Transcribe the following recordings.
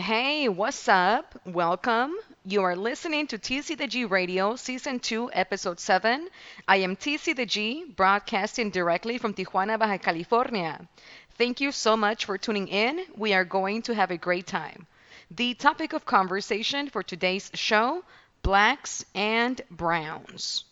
Hey, what's up? Welcome. You are listening to TC the G Radio, Season 2, Episode 7. I am TC the G, broadcasting directly from Tijuana, Baja California. Thank you so much for tuning in. We are going to have a great time. The topic of conversation for today's show: blacks and browns.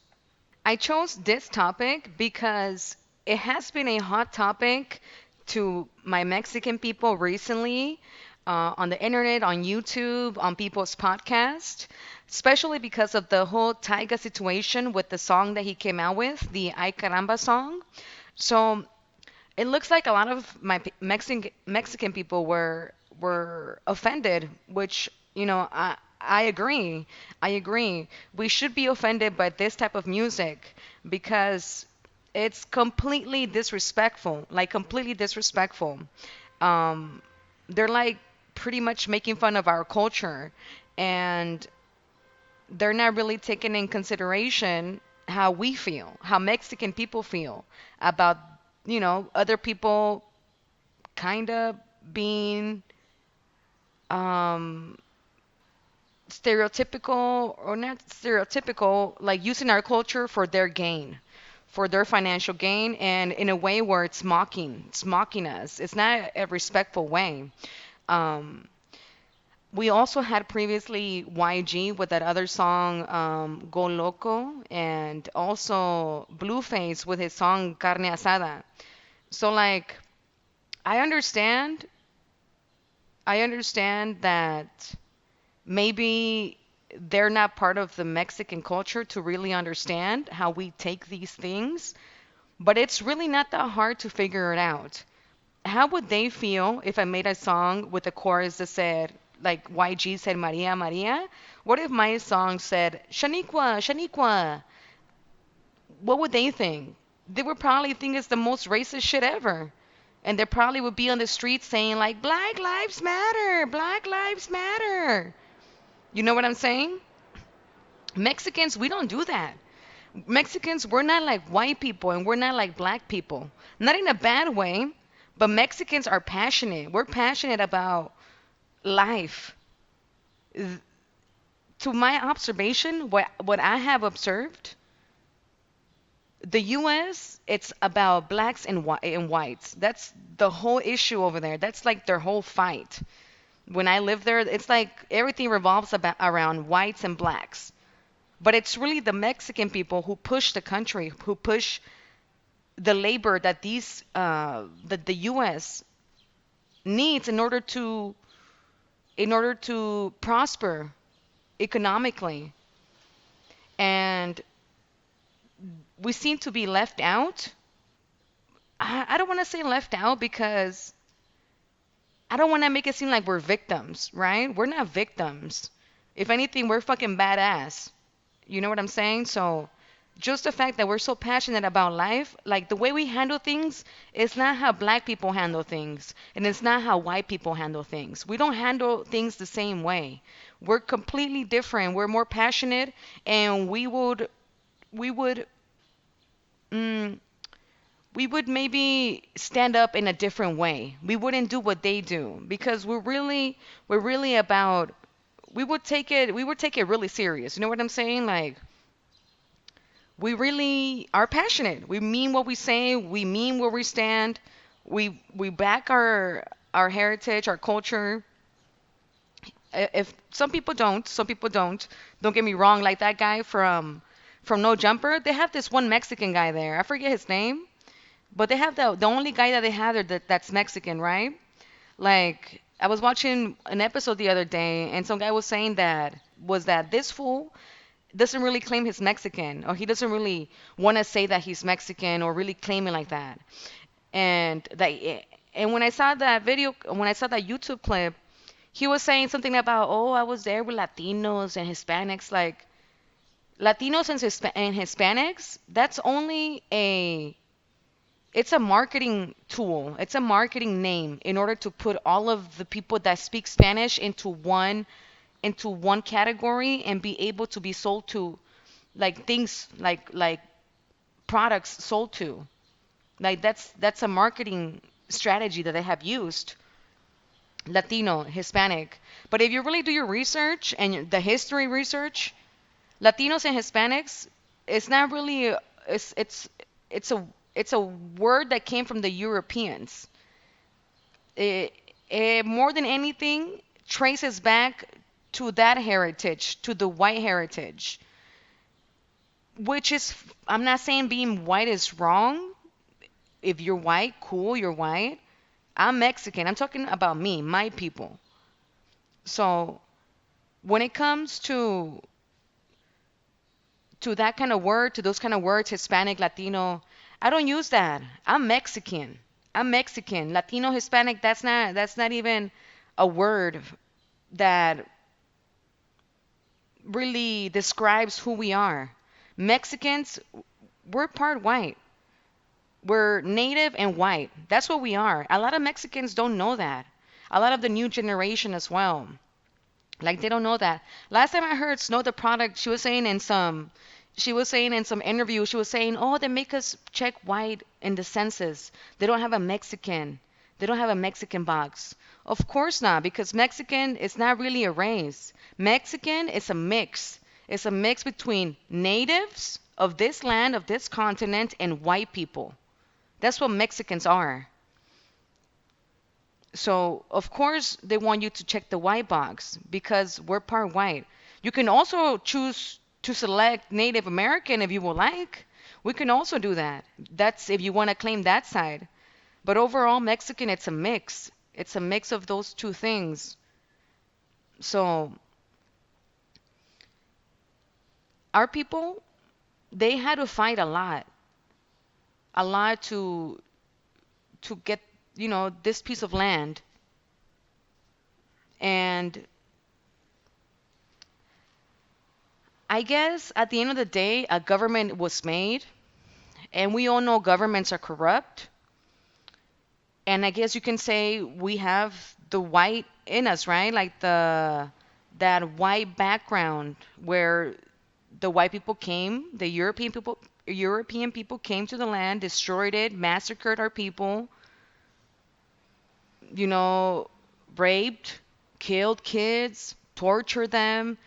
I chose this topic because it has been a hot topic to my Mexican people recently, on the internet, on YouTube, on people's podcast, especially because of the whole Taiga situation with the song that he came out with, the Ay Caramba song. So it looks like a lot of my Mexican people were offended, which I agree. I agree. We should be offended by this type of music because it's completely disrespectful, like completely disrespectful. Um, they're like pretty much making fun of our culture, and they're not really taking in consideration how we feel, how Mexican people feel about, other people kind of being um, stereotypical or not stereotypical, like using our culture for their gain, for their financial gain, and in a way where it's mocking us. It's not a respectful way. Um, We also had previously YG with that other song, Go Loco, and also Blueface with his song Carne Asada. So, like, I understand, I understand that maybe they're not part of the Mexican culture to really understand how we take these things, but it's really not that hard to figure it out. How would they feel if I made a song with a chorus that said, like YG said, Maria, Maria? What if my song said, Shaniqua, Shaniqua? What would they think? They would probably think it's the most racist shit ever. And they probably would be on the street saying, like, Black Lives Matter, Black Lives Matter. You know what I'm saying? Mexicans, we don't do that. Mexicans, we're not like white people and we're not like black people. Not in a bad way, but Mexicans are passionate. We're passionate about life. To my observation, what I have observed, the U.S., it's about blacks and whites. That's the whole issue over there. That's like their whole fight. When I live there, it's like everything revolves about around whites and blacks. But it's really the Mexican people who push the country, who push the labor that that the U.S. needs in order to prosper economically. And we seem to be left out. I don't want to say left out because I don't want to make it seem like we're victims, right? We're not victims. If anything, we're fucking badass. You know what I'm saying? So just the fact that we're so passionate about life, like the way we handle things, it's not how black people handle things, and it's not how white people handle things. We don't handle things the same way. We're completely different. We're more passionate, and we would mm, we would maybe stand up in a different way. We wouldn't do what they do because we're really about we would take it really serious. You know what I'm saying? Like we really are passionate. We mean what we say. We mean where we stand. We back our heritage, our culture. If some people don't. Don't get me wrong. Like that guy from No Jumper, they have this one Mexican guy there. I forget his name, but they have the only guy that they have there that's Mexican, right? Like I was watching an episode the other day, and some guy was saying that this fool doesn't really claim he's Mexican, or he doesn't really want to say that he's Mexican or really claim it like that. And when I saw that video, when I saw that YouTube clip, he was saying something about, oh, I was there with Latinos and Hispanics. Like Latinos and Hispanics, that's only it's a marketing tool. It's a marketing name in order to put all of the people that speak Spanish into one category and be able to be sold to, like things like products sold to. Like that's a marketing strategy that they have used. Latino, Hispanic. But if you really do your research and the history research, Latinos and Hispanics, it's not really it's a it's a word that came from the Europeans. It, it more than anything traces back to that heritage, to the white heritage, which is, I'm not saying being white is wrong. If you're white, cool, you're white. I'm Mexican. I'm talking about me, my people. So when it comes to that kind of word, to those kind of words, Hispanic, Latino, I don't use that. I'm Mexican. I'm Mexican. Latino, Hispanic, that's not even a word that really describes who we are. Mexicans, we're part white. We're native and white. That's what we are. A lot of Mexicans don't know that. A lot of the new generation as well. Like they don't know that. Last time I heard Snow the product, she was saying in some interview, she was saying, "Oh, they make us check white in the census. They don't have a Mexican. They don't have a Mexican box." Of course not, because Mexican is not really a race. Mexican is a mix. It's a mix between natives of this land, of this continent, and white people. That's what Mexicans are. So, of course, they want you to check the white box because we're part white. You can also choose to select Native American if you would like. We can also do that. That's if you want to claim that side. But overall, Mexican, it's a mix. It's a mix of those two things. So, our people, they had to fight a lot to get, this piece of land. And I guess at the end of the day, a government was made, and we all know governments are corrupt. And I guess you can say we have the white in us, right? Like the that white background where the white people came, the European people came to the land, destroyed it, massacred our people, you know, raped, killed kids, tortured them,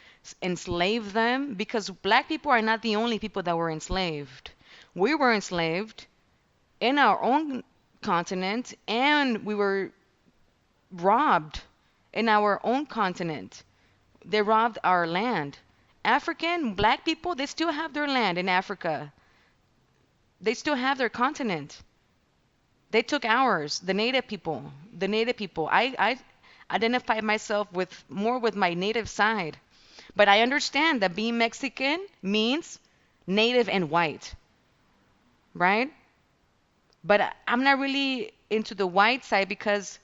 enslaved them, because black people are not the only people that were enslaved. We were enslaved in our own continent, and we were robbed in our own continent. They robbed our land. African black people, they still have their land in Africa. They still have their continent. They took ours, the native people. The native people. I identify myself with more with my native side. But I understand that being Mexican means native and white, right? But I'm not really into the white side because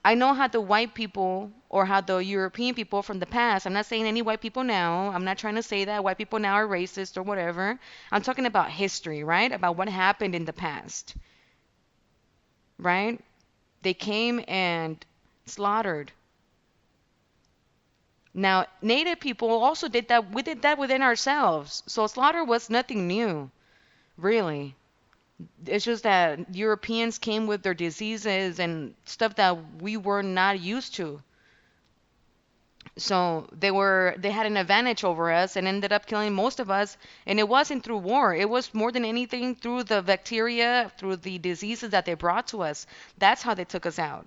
I know how the white people or how the European people from the past, I'm not saying any white people now, I'm not trying to say that white people now are racist or whatever. I'm talking about history, right? About what happened in the past, right? They came and slaughtered. Now, Native people also did that. We did that within ourselves. So slaughter was nothing new, really. It's just that Europeans came with their diseases and stuff that we were not used to. So they had an advantage over us and ended up killing most of us. And it wasn't through war. It was more than anything through the bacteria, through the diseases that they brought to us. That's how they took us out.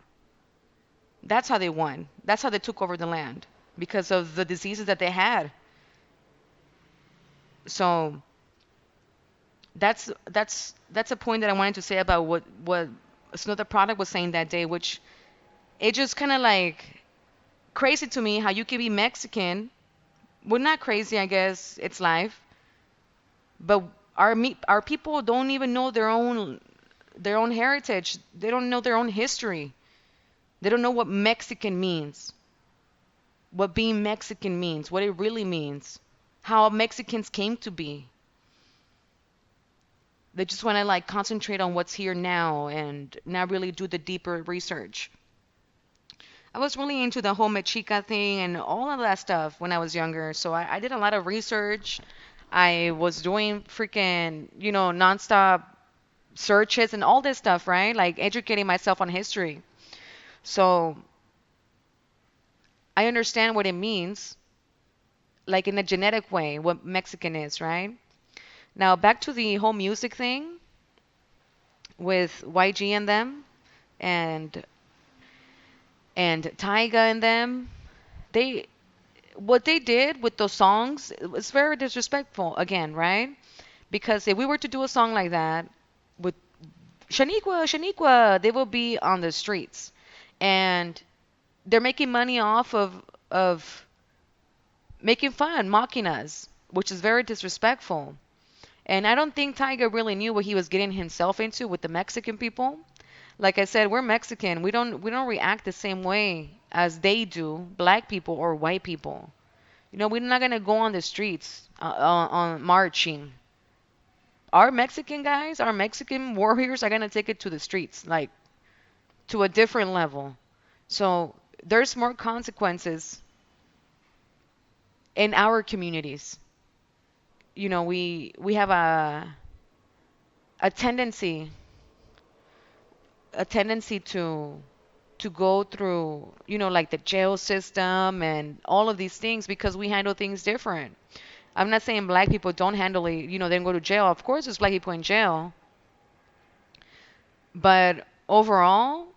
That's how they won. That's how they took over the land because of the diseases that they had. So that's a point that I wanted to say about what Snow the product was saying that day, which it just kind of like crazy to me how you can be Mexican. Well, not crazy, I guess it's life, but our people don't even know their own heritage. They don't know their own history. They don't know what Mexican means, what being Mexican means, what it really means, how Mexicans came to be. They just want to like concentrate on what's here now and not really do the deeper research. I was really into the whole Mexica thing and all of that stuff when I was younger. So I did a lot of research. I was doing freaking, nonstop searches and all this stuff, right? Like educating myself on history. So I understand what it means, like in a genetic way, what Mexican is, right? Now back to the whole music thing with YG and them and Tyga and them. They what they did with those songs was very disrespectful again, right? Because if we were to do a song like that with Shaniqua, Shaniqua, they will be on the streets. And they're making money off of making fun, mocking us, which is very disrespectful. And I don't think Tyga really knew what he was getting himself into with the Mexican people. Like I said, we're Mexican. We don't react the same way as they do, black people or white people. We're not gonna go on the streets on marching. Our Mexican guys, our Mexican warriors are gonna take it to the streets, like to a different level. So there's more consequences in our communities. We have a tendency a tendency to go through, like the jail system and all of these things because we handle things different. I'm not saying black people don't handle it, they don't go to jail. Of course, there's black people in jail, but overall,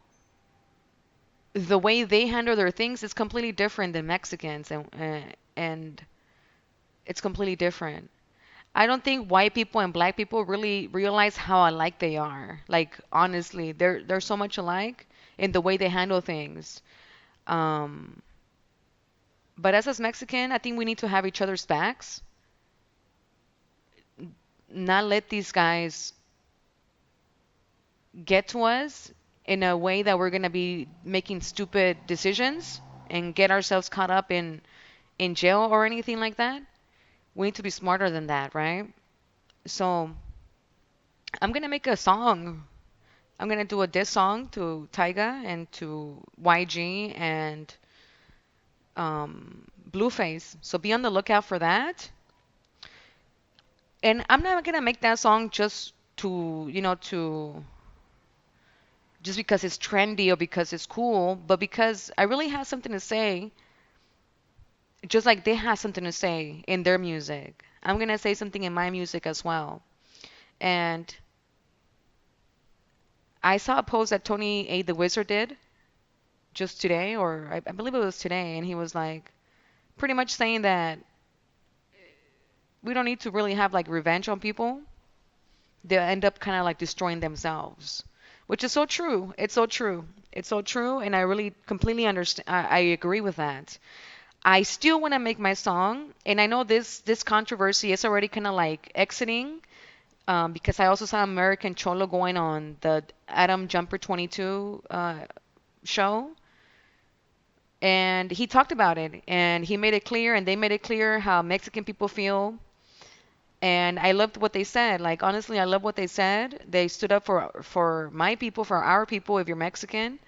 the way they handle their things is completely different than Mexicans, and it's completely different. I don't think white people and black people really realize how alike they are. Like honestly, they're so much alike in the way they handle things. Um, but as Mexican, I think we need to have each other's backs, not let these guys get to us in a way that we're gonna be making stupid decisions and get ourselves caught up in jail or anything like that. We need to be smarter than that, right? So I'm gonna make a song. I'm gonna do a diss song to Tyga and to YG and Blueface. So be on the lookout for that. And I'm not gonna make that song just to just because it's trendy or because it's cool, but because I really have something to say, just like they have something to say in their music. I'm gonna say something in my music as well. And I saw a post that Tony A. the Wizard did just today, or I believe it was today, and he was like pretty much saying that we don't need to really have like revenge on people. They'll end up kind of like destroying themselves, which is so true. It's so true. It's so true, and I really completely understand. I agree with that. I still want to make my song, and I know this controversy is already kind of like exiting, because I also saw American Cholo going on the Adam Jumper 22 show, and he talked about it, and he made it clear, and they made it clear how Mexican people feel. And I loved what they said. Like honestly, I love what they said. They stood up for my people, for our people. If you're Mexican,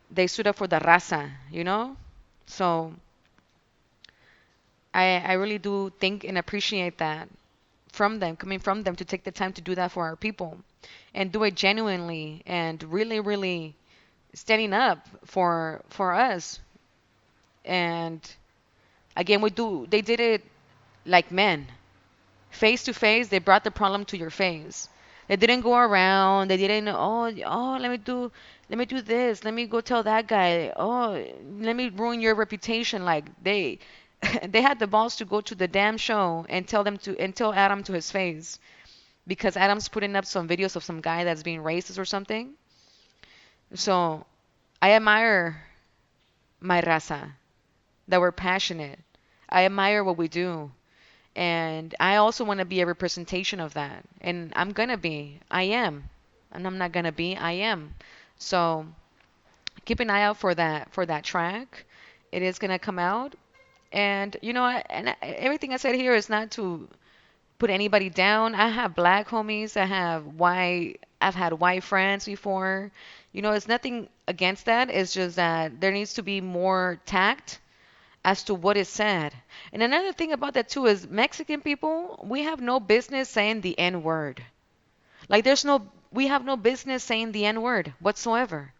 they stood up for the raza. So I really do think and appreciate that from them, coming from them, to take the time to do that for our people and do it genuinely and really, really standing up for us. And again, they did it like men. Face to face, they brought the problem to your face. They didn't go around. They didn't, oh, let me do this. Let me go tell that guy. Oh, let me ruin your reputation. Like they had the balls to go to the damn show and tell Adam to his face because Adam's putting up some videos of some guy that's being racist or something. So I admire my raza that we're passionate. I admire what we do. And I also want to be a representation of that. And I'm gonna be. I am. And I'm not gonna be. I am. So keep an eye out for that track. It is gonna come out. And everything I said here is not to put anybody down. I have black homies. I've had white friends before. It's nothing against that. It's just that there needs to be more tact as to what is said. And another thing about that too is Mexican people, we have no business saying the N word. Like we have no business saying the N word whatsoever.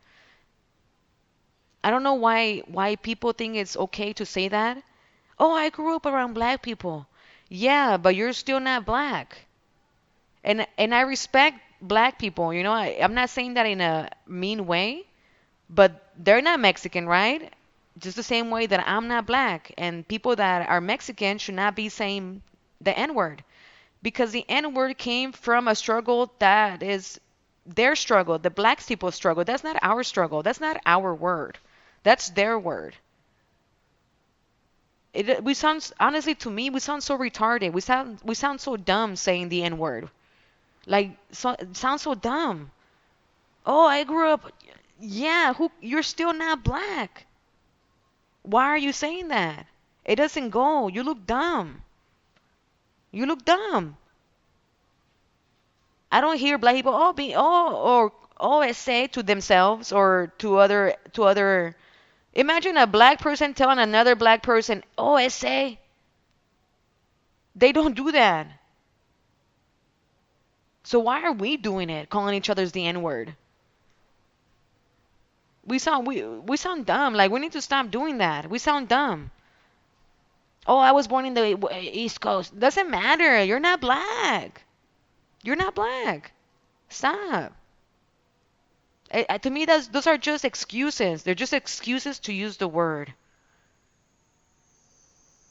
I don't know why people think it's okay to say that. Oh, I grew up around black people. Yeah, but you're still not black. And I respect black people. I'm not saying that in a mean way, but they're not Mexican, right? Just the same way that I'm not black, and people that are Mexican should not be saying the N-word because the N-word came from a struggle that is their struggle, the black people's struggle. That's not our struggle. That's not our word. That's their word. We sound honestly to me, we sound so retarded. We sound so dumb saying the N-word. Like so, it sounds so dumb. Oh, I grew up. Yeah, you're still not black. Why are you saying that? It doesn't go. You look dumb. You look dumb. I don't hear black people or say to themselves or to other. Imagine a black person telling another black person, "Oh, say." They don't do that. So why are we doing it, calling each other's the N-word? We sound dumb. Like we need to stop doing that. We sound dumb. Oh, I was born in the East Coast. Doesn't matter. You're not black. You're not black. Stop. To me, those are just excuses. They're just excuses to use the word.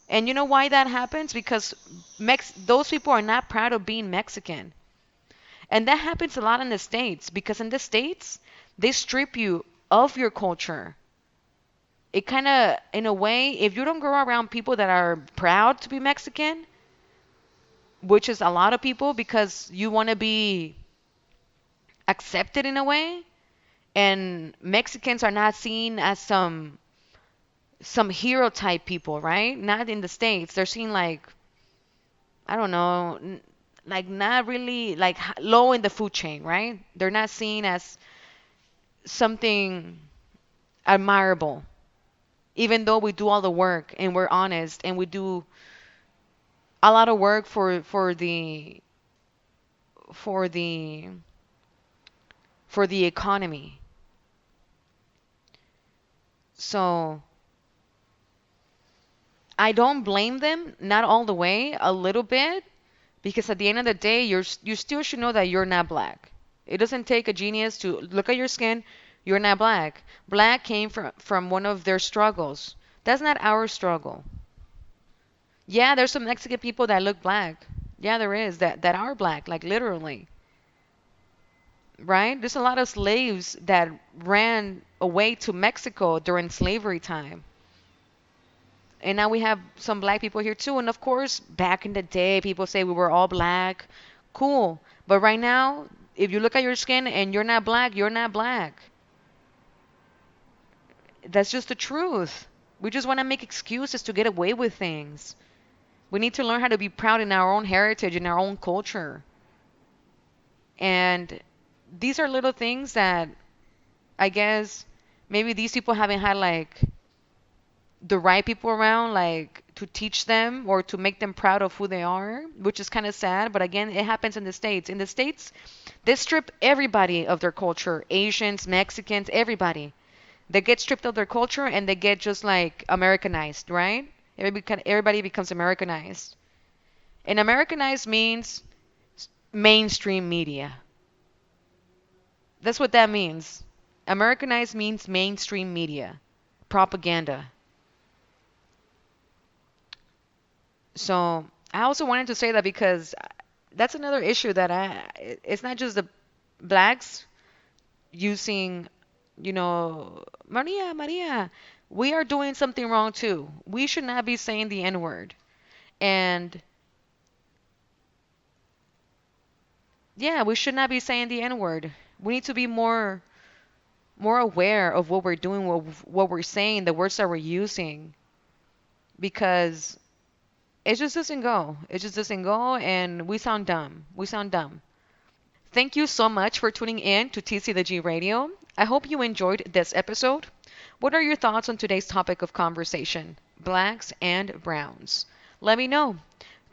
And you know why that happens? Because those people are not proud of being Mexican. And that happens a lot in the States because in the States, they strip you of your culture. It kind of, in a way, if you don't grow around people that are proud to be Mexican, which is a lot of people because you want to be accepted in a way, and Mexicans are not seen as some hero type people, right? Not in the States. They're seen like, I don't know, like not really like low in the food chain, right? They're not seen as something admirable, even though we do all the work and we're honest and we do a lot of work for the for the economy. So I don't blame them, not all the way, a little bit, because at the end of the day, you still should know that you're not black. It doesn't take a genius to look at your skin. You're not black. Black came from one of their struggles. That's not our struggle. Yeah, there's some Mexican people that look black. Yeah, there is that are black, like literally. Right? There's a lot of slaves that ran away to Mexico during slavery time. And now we have some black people here too. And of course, back in the day, people say we were all black. Cool. But right now, if you look at your skin and you're not black, you're not black. That's just the truth. We just want to make excuses to get away with things. We need to learn how to be proud in our own heritage, in our own culture. And these are little things that I guess maybe these people haven't had like the right people around, like to teach them or to make them proud of who they are, which is kind of sad. But again, it happens in the States. In the States, they strip everybody of their culture, Asians, Mexicans, everybody. They get stripped of their culture and they get just like Americanized, right? Everybody becomes Americanized. And Americanized means mainstream media. That's what that means. Americanized means mainstream media, propaganda. So I also wanted to say that because that's another issue that it's not just the blacks using, Maria, Maria. We are doing something wrong too. We should not be saying the N-word. And yeah, we should not be saying the N-word. We need to be more aware of what we're doing, what we're saying, the words that we're using, because it just doesn't go. It just doesn't go, and we sound dumb. We sound dumb. Thank you so much for tuning in to TC the G Radio. I hope you enjoyed this episode. What are your thoughts on today's topic of conversation, blacks and browns? Let me know.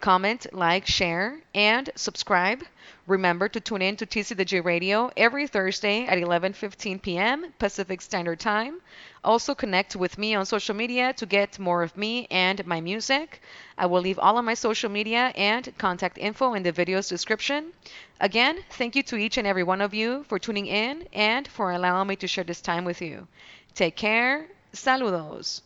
comment, like, share, and subscribe. Remember to tune in to TCDJ Radio every Thursday at 11:15 p.m. Pacific Standard Time. Also connect with me on social media to get more of me and my music. I will leave all of my social media and contact info in the video's description. Again, thank you to each and every one of you for tuning in and for allowing me to share this time with you. Take care. Saludos.